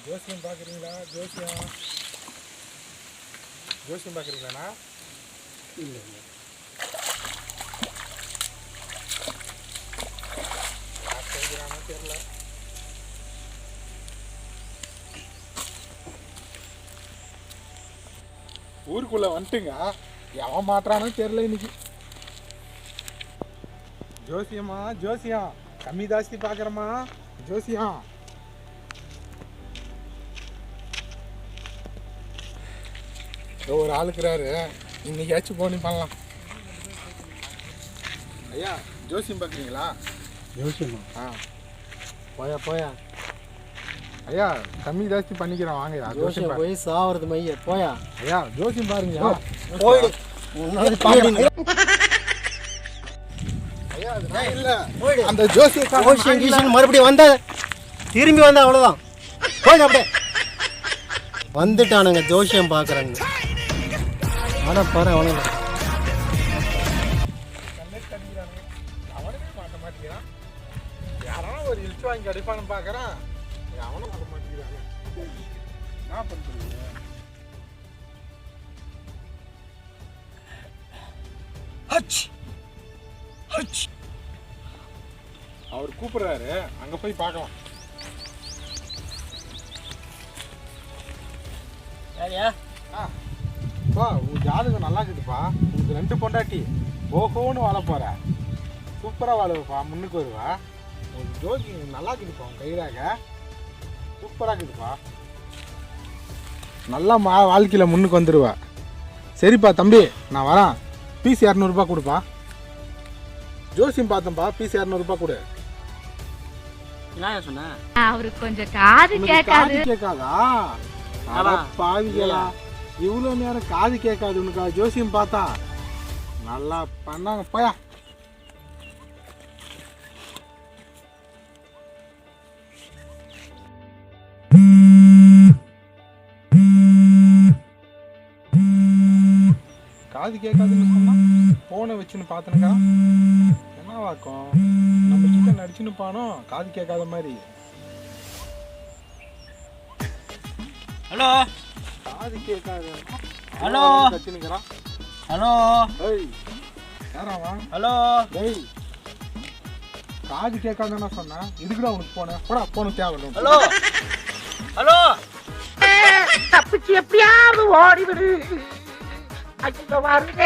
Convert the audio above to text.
ஜோசியம் பார்க்குறீங்களா? ஜோசியம் பார்க்குறீங்களாண்ணா? இல்லை தெரியல. ஊருக்குள்ள வந்துட்டுங்க, எவன் மாட்டுறானோ தெரியல இன்னைக்கு. ஜோசியம் கம்மி ஜாஸ்தி பார்க்குறமா ஜோசியம். ஒரு ஆளுக்குறாரு, இன்னைக்காச்சும் போனி பண்ணலாம். ஐயா ஜோசியம் பார்க்குறீங்களா? ஜோசியமா? போயா ஐயா, கம்மி ஜாஸ்தி பண்ணிக்கிறோம் வாங்கய்யா. ஜோசியம் போய் சாவறது மைய போயா. ஐயா ஜோசியம் பாருங்க. அந்த ஜோசியம் மறுபடியும் வந்தா திரும்பி வந்தா அவ்வளவுதான். போய் அப்படியே வந்துட்டானுங்க ஜோசியம் பாக்குறாங்க. ஆனா பாரு அவனுங்க யாராவது ஒரு இழுச்சு வாங்கி அடிப்பான்னு பாக்குறான், அவனும் வர மாட்டேங்கிறாங்க. என்ன பண்றீங்க? அவர் கூப்பிடுறாரு, அங்க போய் பார்க்கலாம். உன் ஜாதகம் நல்லா இருக்குதுப்பா. உனக்கு 2 பொண்டாட்டி ஓஹோன்னு வாழ போற. சூப்பரா வாழுவப்பா, முன்னுக்கு வருவா. உனக்கு ஜோதி நல்லா இருக்குதுப்பா. உன் கைராக சூப்பரா இருக்குதுப்பா. நல்லா வாழ்க்கையில முன்னுக்கு வந்துடுவா. சரிப்பா தம்பி, நான் வரேன். பீஸ் 200 கொடுப்பா. ஜோசியம் பார்த்தம்பா, பீஸ் 200 கொடு. என்ன சொன்ன? அவருக்கு கொஞ்சம் காது கேட்காதா? பாவிகளா, இவ்வளோ நேரம் காது கேட்காது உனக்கு ஜோசியம் பார்த்தா? நல்லா பண்ணாங்க போயா. காது கேட்காதுன்னு சொன்னா போனை வச்சுன்னு பார்த்தனுக்கா என்னவாக்கும்? நம்ம கிட்ட நடிச்சுன்னு பானோ காது கேட்காத மாதிரி. ஹலோ, காது கேட்காது. ஹலோ வச்சுனுக்கிறான். ஹலோ ஏய் யாராவா? ஹலோ டேய், காது கேட்காதுன்னா சொன்னா இதுக்குடா உனக்கு போனேன். போடா, போன தேவை. ஹலோ ஹலோ, தப்பிச்சு எப்படியாவது ஓடிவிடு. அங்க வாருங்க.